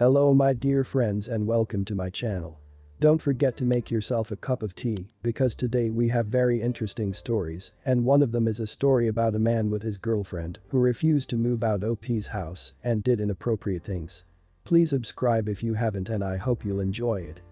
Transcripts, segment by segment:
Hello my dear friends and welcome to my channel. Don't forget to make yourself a cup of tea because today we have very interesting stories and one of them is a story about a man with his girlfriend who refused to move out OP's house and did inappropriate things. Please subscribe if you haven't and I hope you'll enjoy it.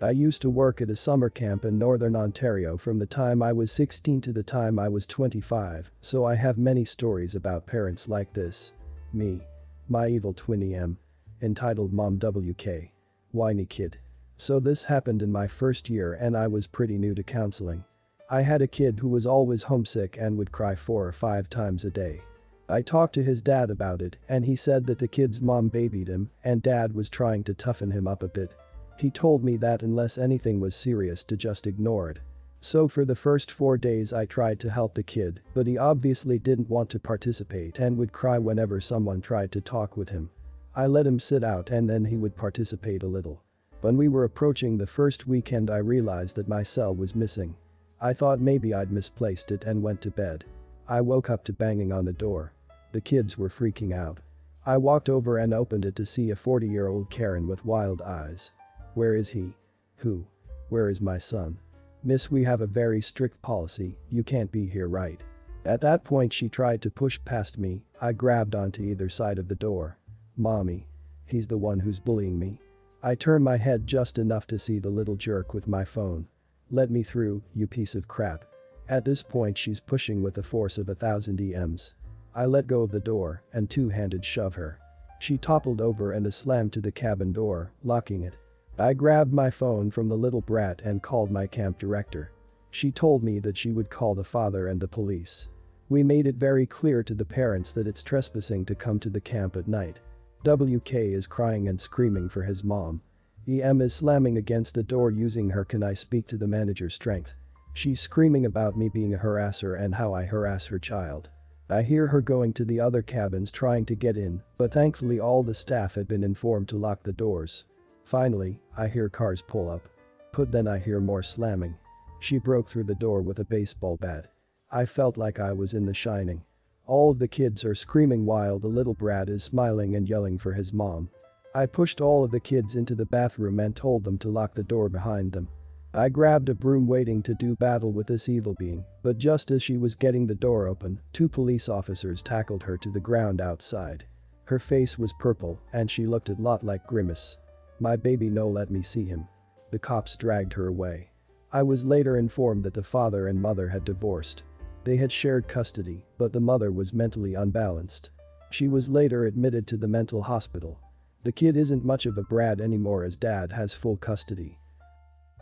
I used to work at a summer camp in Northern Ontario from the time I was 16 to the time I was 25, so I have many stories about parents like this. Me. My evil twin EM. Entitled Mom WK. Whiny kid. So this happened in my first year and I was pretty new to counseling. I had a kid who was always homesick and would cry 4 or 5 times a day. I talked to his dad about it and he said that the kid's mom babied him and dad was trying to toughen him up a bit. He told me that unless anything was serious to just ignore it. So for the first 4 days I tried to help the kid, but he obviously didn't want to participate and would cry whenever someone tried to talk with him. I let him sit out and then he would participate a little. When we were approaching the first weekend I realized that my cell was missing. I thought maybe I'd misplaced it and went to bed. I woke up to banging on the door. The kids were freaking out. I walked over and opened it to see a 40-year-old Karen with wild eyes. Where is he? Who? Where is my son? Miss, we have a very strict policy, you can't be here, right? At that point she tried to push past me. I grabbed onto either side of the door. Mommy. He's the one who's bullying me. I turned my head just enough to see the little jerk with my phone. Let me through, you piece of crap. At this point she's pushing with the force of 1,000 EMs. I let go of the door and two-handed shove her. She toppled over and slammed to the cabin door, locking it. I grabbed my phone from the little brat and called my camp director. She told me that she would call the father and the police. We made it very clear to the parents that it's trespassing to come to the camp at night. WK is crying and screaming for his mom. EM is slamming against the door using her "can I speak to the manager" strength. She's screaming about me being a harasser and how I harass her child. I hear her going to the other cabins trying to get in, but thankfully all the staff had been informed to lock the doors. Finally, I hear cars pull up. But then I hear more slamming. She broke through the door with a baseball bat. I felt like I was in The Shining. All of the kids are screaming while the little brat is smiling and yelling for his mom. I pushed all of the kids into the bathroom and told them to lock the door behind them. I grabbed a broom waiting to do battle with this evil being, but just as she was getting the door open, 2 police officers tackled her to the ground outside. Her face was purple and she looked a lot like Grimace. My baby no let me see him. The cops dragged her away. I was later informed that the father and mother had divorced. They had shared custody, but the mother was mentally unbalanced. She was later admitted to the mental hospital. The kid isn't much of a brat anymore as dad has full custody.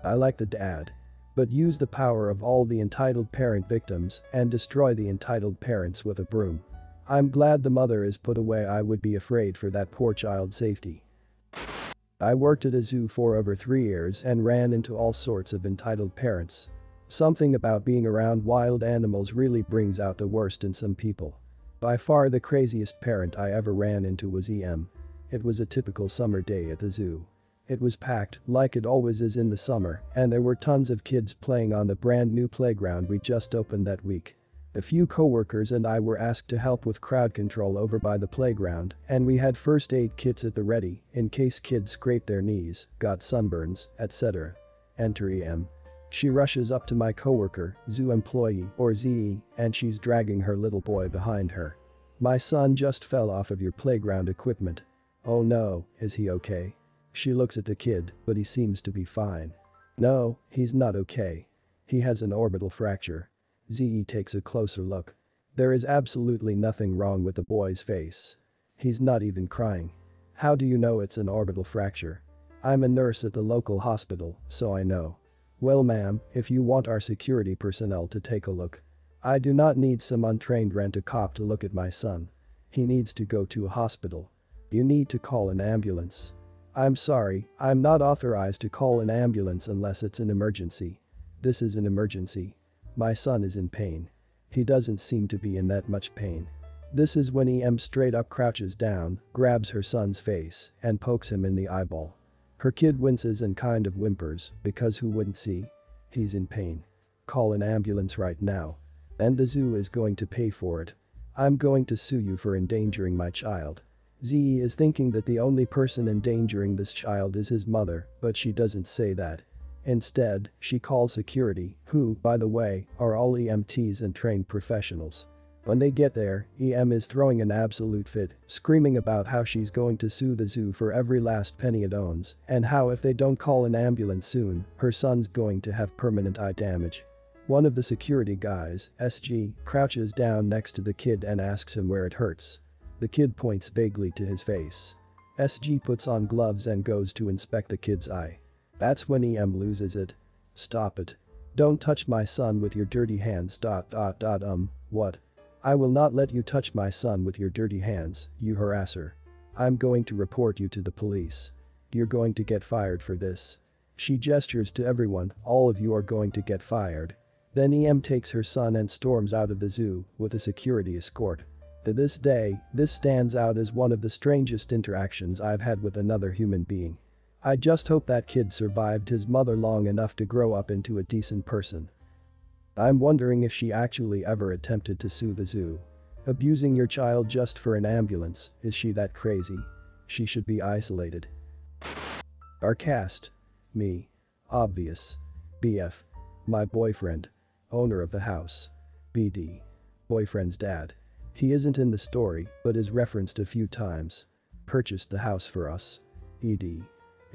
I like the dad. But use the power of all the entitled parent victims and destroy the entitled parents with a broom. I'm glad the mother is put away. I would be afraid for that poor child's safety. I worked at a zoo for over 3 years and ran into all sorts of entitled parents. Something about being around wild animals really brings out the worst in some people. By far the craziest parent I ever ran into was EM. It was a typical summer day at the zoo. It was packed, like it always is in the summer, and there were tons of kids playing on the brand new playground we just opened that week. A few coworkers and I were asked to help with crowd control over by the playground, and we had first aid kits at the ready in case kids scraped their knees, got sunburns, etc. Enter EM. She rushes up to my coworker, zoo employee or ZE, and she's dragging her little boy behind her. My son just fell off of your playground equipment. Oh no, is he okay? She looks at the kid, but he seems to be fine. No, he's not okay. He has an orbital fracture. ZE takes a closer look. There is absolutely nothing wrong with the boy's face. He's not even crying. How do you know it's an orbital fracture? I'm a nurse at the local hospital, so I know. Well ma'am, if you want our security personnel to take a look. I do not need some untrained rent-a-cop to look at my son. He needs to go to a hospital. You need to call an ambulance. I'm sorry, I'm not authorized to call an ambulance unless it's an emergency. This is an emergency. My son is in pain. He doesn't seem to be in that much pain. This is when EM straight up crouches down, grabs her son's face, and pokes him in the eyeball. Her kid winces and kind of whimpers, because who wouldn't see? He's in pain. Call an ambulance right now. And the zoo is going to pay for it. I'm going to sue you for endangering my child. Ze is thinking that the only person endangering this child is his mother, but she doesn't say that. Instead, she calls security, who, by the way, are all EMTs and trained professionals. When they get there, EM is throwing an absolute fit, screaming about how she's going to sue the zoo for every last penny it owns, and how if they don't call an ambulance soon, her son's going to have permanent eye damage. One of the security guys, SG, crouches down next to the kid and asks him where it hurts. The kid points vaguely to his face. SG puts on gloves and goes to inspect the kid's eye. That's when EM loses it. Stop it. Don't touch my son with your dirty hands. What? I will not let you touch my son with your dirty hands, you harasser. I'm going to report you to the police. You're going to get fired for this. She gestures to everyone, all of you are going to get fired. Then EM takes her son and storms out of the zoo with a security escort. To this day, this stands out as one of the strangest interactions I've had with another human being. I just hope that kid survived his mother long enough to grow up into a decent person. I'm wondering if she actually ever attempted to sue the zoo. Abusing your child just for an ambulance, is she that crazy? She should be isolated. Our cast. Me. Obvious. BF. My boyfriend. Owner of the house. BD. Boyfriend's dad. He isn't in the story, but is referenced a few times. Purchased the house for us. ED.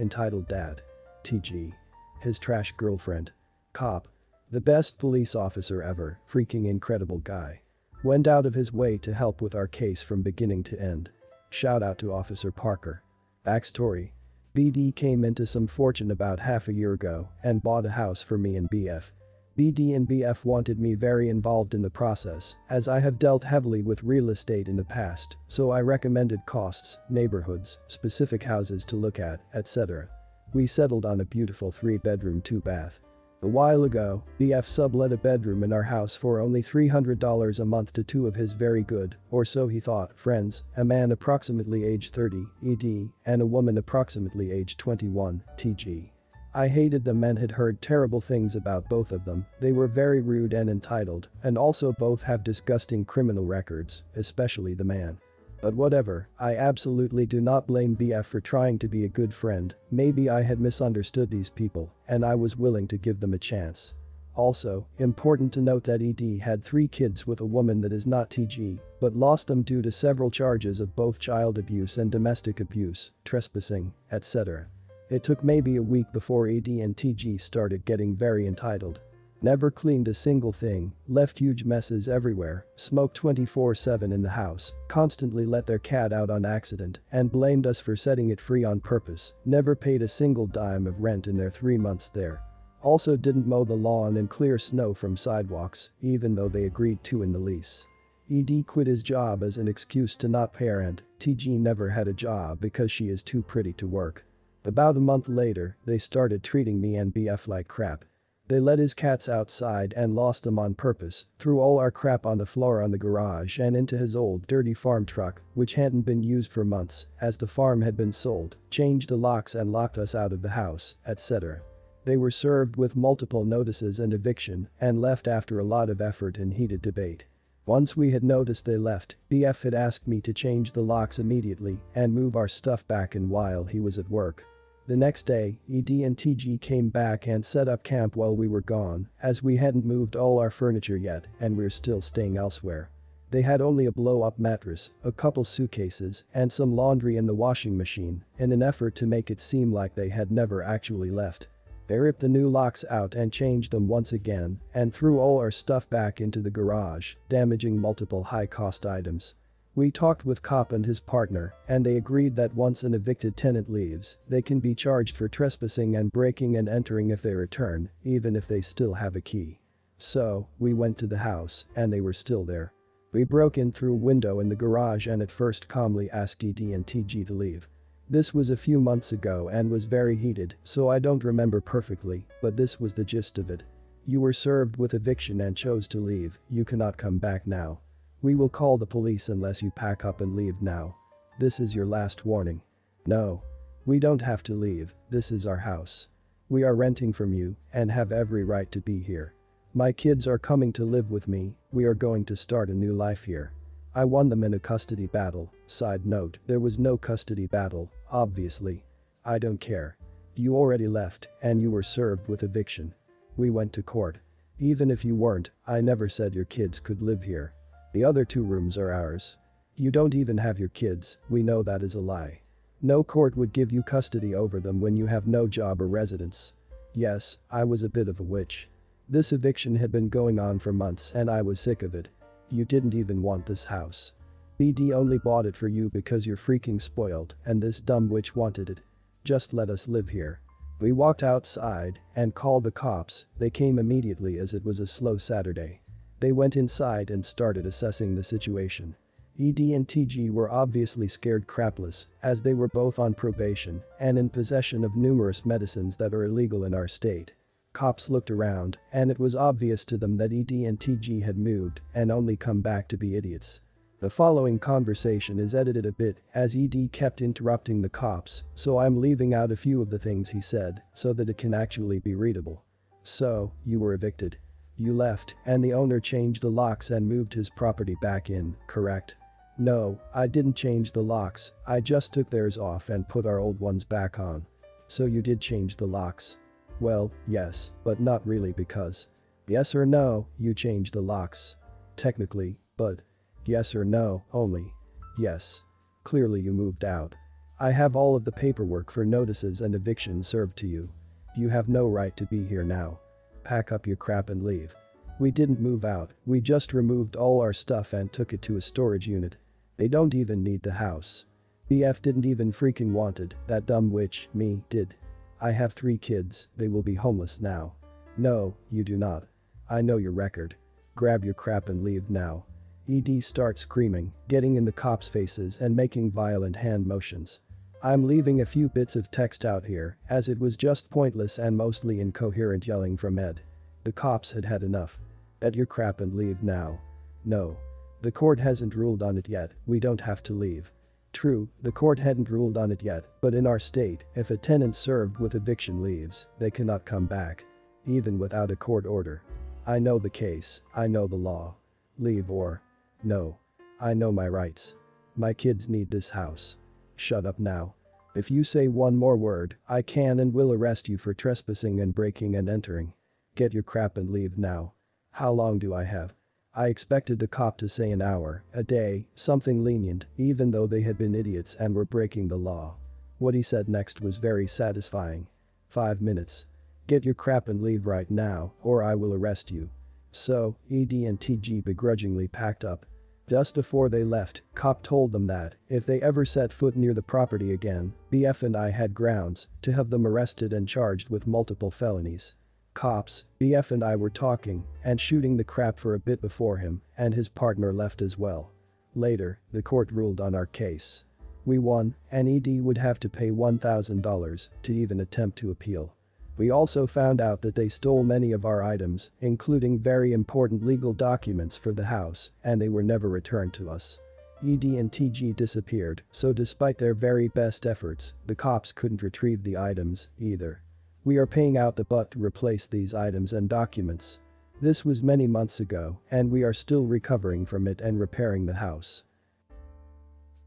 Entitled dad. TG. His trash girlfriend. Cop. The best police officer ever, freaking incredible guy. Went out of his way to help with our case from beginning to end. Shout out to Officer Parker. Backstory. BD came into some fortune about half a year ago and bought a house for me and BF. BD and BF wanted me very involved in the process, as I have dealt heavily with real estate in the past, so I recommended costs, neighborhoods, specific houses to look at, etc. We settled on a beautiful 3-bedroom 2-bath. A while ago, BF sublet a bedroom in our house for only $300 a month to two of his very good, or so he thought, friends, a man approximately age 30, ED, and a woman approximately age 21, TG. I hated them and had heard terrible things about both of them. They were very rude and entitled, and also both have disgusting criminal records, especially the man. But whatever, I absolutely do not blame BF for trying to be a good friend. Maybe I had misunderstood these people, and I was willing to give them a chance. Also, important to note that ED had 3 kids with a woman that is not TG, but lost them due to several charges of both child abuse and domestic abuse, trespassing, etc. It took maybe a week before ED and TG started getting very entitled. Never cleaned a single thing, left huge messes everywhere, smoked 24/7 in the house, constantly let their cat out on accident, and blamed us for setting it free on purpose, never paid a single dime of rent in their 3 months there. Also didn't mow the lawn and clear snow from sidewalks, even though they agreed to in the lease. ED quit his job as an excuse to not parent. TG never had a job because she is too pretty to work. About a month later, they started treating me and BF like crap. They let his cats outside and lost them on purpose, threw all our crap on the floor on the garage and into his old dirty farm truck, which hadn't been used for months, as the farm had been sold, changed the locks and locked us out of the house, etc. They were served with multiple notices and eviction and left after a lot of effort and heated debate. Once we had noticed they left, BF had asked me to change the locks immediately and move our stuff back in while he was at work. The next day, ED and TG came back and set up camp while we were gone, as we hadn't moved all our furniture yet and we're still staying elsewhere. They had only a blow-up mattress, a couple suitcases, and some laundry in the washing machine, in an effort to make it seem like they had never actually left. They ripped the new locks out and changed them once again, and threw all our stuff back into the garage, damaging multiple high-cost items. We talked with Cop and his partner, and they agreed that once an evicted tenant leaves, they can be charged for trespassing and breaking and entering if they return, even if they still have a key. So, we went to the house, and they were still there. We broke in through a window in the garage and at first calmly asked ED and TG to leave. This was a few months ago and was very heated, so I don't remember perfectly, but this was the gist of it. You were served with eviction and chose to leave, you cannot come back now. We will call the police unless you pack up and leave now. This is your last warning. No. We don't have to leave, this is our house. We are renting from you and have every right to be here. My kids are coming to live with me, we are going to start a new life here. I won them in a custody battle. Side note, there was no custody battle, obviously. I don't care. You already left, and you were served with eviction. We went to court. Even if you weren't, I never said your kids could live here. The other 2 rooms are ours. You don't even have your kids, we know that is a lie. No court would give you custody over them when you have no job or residence. Yes, I was a bit of a witch. This eviction had been going on for months and I was sick of it. You didn't even want this house. BD only bought it for you because you're freaking spoiled and this dumb witch wanted it. Just let us live here. We walked outside and called the cops. They came immediately as it was a slow Saturday. They went inside and started assessing the situation. ED and TG were obviously scared crapless as they were both on probation and in possession of numerous medicines that are illegal in our state. Cops looked around and it was obvious to them that ED and TG had moved and only come back to be idiots. The following conversation is edited a bit as ED kept interrupting the cops, so I'm leaving out a few of the things he said so that it can actually be readable. So, you were evicted. You left and the owner changed the locks and moved his property back in, correct? No, I didn't change the locks, I just took theirs off and put our old ones back on. So you did change the locks? Well, yes, but not really because. Yes or no, you changed the locks. Technically, but. Yes or no, only. Yes. Clearly you moved out. I have all of the paperwork for notices and eviction served to you. You have no right to be here now. Pack up your crap and leave. We didn't move out, we just removed all our stuff and took it to a storage unit. They don't even need the house. BF didn't even freaking want it, that dumb witch, me, did. I have 3 kids, they will be homeless now. No, you do not. I know your record. Grab your crap and leave now. ED starts screaming, getting in the cops' faces and making violent hand motions. I'm leaving a few bits of text out here as it was just pointless and mostly incoherent yelling from Ed. The cops had had enough. Get your crap and leave now. No. The court hasn't ruled on it yet, we don't have to leave. True, the court hadn't ruled on it yet, but in our state, if a tenant served with eviction leaves, they cannot come back. Even without a court order. I know the case, I know the law. Leave or. No. I know my rights. My kids need this house. Shut up now. If you say one more word, I can and will arrest you for trespassing and breaking and entering. Get your crap and leave now. How long do I have? I expected the cop to say an hour, a day, something lenient, even though they had been idiots and were breaking the law. What he said next was very satisfying. 5 minutes. Get your crap and leave right now, or I will arrest you. So, ED and TG begrudgingly packed up. Just before they left, cop told them that, if they ever set foot near the property again, BF and I had grounds to have them arrested and charged with multiple felonies. Cops, BF and I were talking and shooting the crap for a bit before him and his partner left as well. Later, the court ruled on our case. We won, and ED would have to pay $1,000 to even attempt to appeal. We also found out that they stole many of our items, including very important legal documents for the house, and they were never returned to us. ED and TG disappeared, so despite their very best efforts, the cops couldn't retrieve the items either. We are paying out the butt to replace these items and documents. This was many months ago, and we are still recovering from it and repairing the house.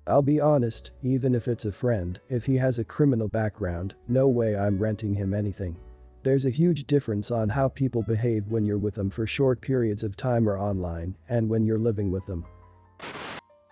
I'll be honest, even if it's a friend, if he has a criminal background, no way I'm renting him anything. There's a huge difference on how people behave when you're with them for short periods of time or online, and when you're living with them.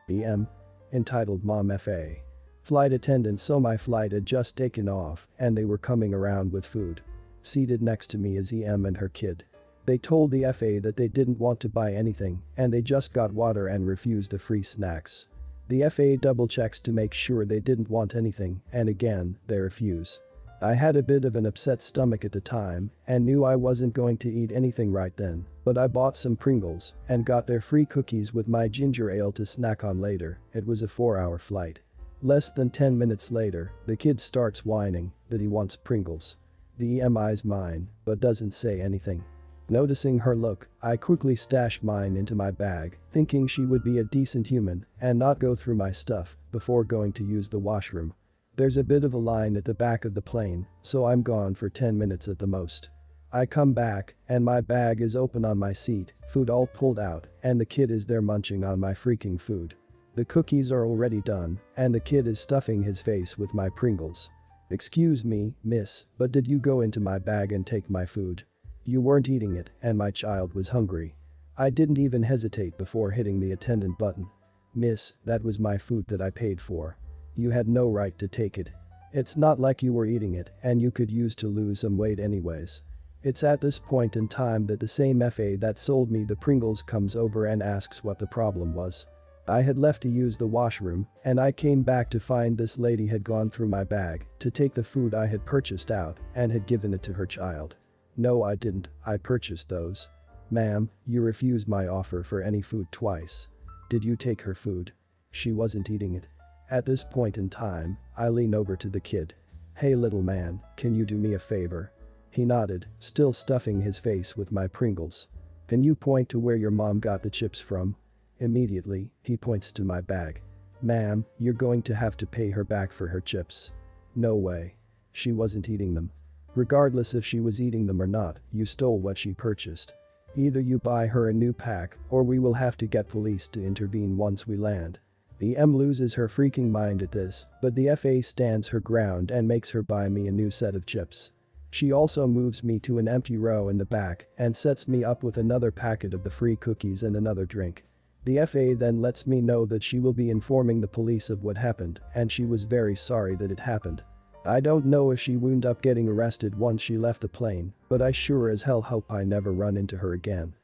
BM. Entitled Mom FA. Flight attendant so my flight had just taken off and they were coming around with food. Seated next to me is EM and her kid. They told the FA that they didn't want to buy anything and they just got water and refused the free snacks. The FA double checks to make sure they didn't want anything and again, they refuse. I had a bit of an upset stomach at the time and knew I wasn't going to eat anything right then, but I bought some Pringles and got their free cookies with my ginger ale to snack on later. It was a 4-hour flight. Less than 10 minutes later, the kid starts whining that he wants Pringles. The EM eyes mine, but doesn't say anything. Noticing her look, I quickly stashed mine into my bag, thinking she would be a decent human and not go through my stuff before going to use the washroom. There's a bit of a line at the back of the plane, so I'm gone for 10 minutes at the most. I come back, and my bag is open on my seat, food all pulled out, and the kid is there munching on my freaking food. The cookies are already done, and the kid is stuffing his face with my Pringles. Excuse me, miss, but did you go into my bag and take my food? You weren't eating it, and my child was hungry. I didn't even hesitate before hitting the attendant button. Miss, that was my food that I paid for. You had no right to take it. It's not like you were eating it and you could use to lose some weight anyways. It's at this point in time that the same FA that sold me the Pringles comes over and asks what the problem was. I had left to use the washroom, and I came back to find this lady had gone through my bag to take the food I had purchased out and had given it to her child. No, I didn't, I purchased those. Ma'am, you refused my offer for any food twice. Did you take her food? She wasn't eating it. At this point in time, I lean over to the kid. Hey little man, can you do me a favor? He nodded, still stuffing his face with my Pringles. Can you point to where your mom got the chips from? Immediately, he points to my bag. Ma'am, you're going to have to pay her back for her chips. No way. She wasn't eating them. Regardless if she was eating them or not, you stole what she purchased. Either you buy her a new pack, or we will have to get police to intervene once we land. The M loses her freaking mind at this, but the FA stands her ground and makes her buy me a new set of chips. She also moves me to an empty row in the back and sets me up with another packet of the free cookies and another drink. The FA then lets me know that she will be informing the police of what happened and she was very sorry that it happened. I don't know if she wound up getting arrested once she left the plane, but I sure as hell hope I never run into her again.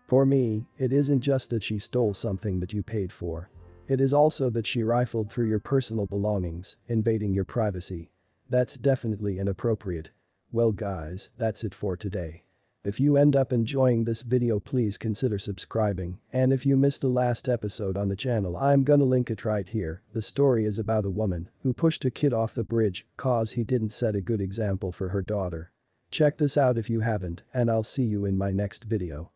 For me, it isn't just that she stole something that you paid for. It is also that she rifled through your personal belongings, invading your privacy. That's definitely inappropriate. Well guys, that's it for today. If you end up enjoying this video, please consider subscribing, and if you missed the last episode on the channel, I'm gonna link it right here. The story is about a woman who pushed a kid off the bridge cause he didn't set a good example for her daughter. Check this out if you haven't, and I'll see you in my next video.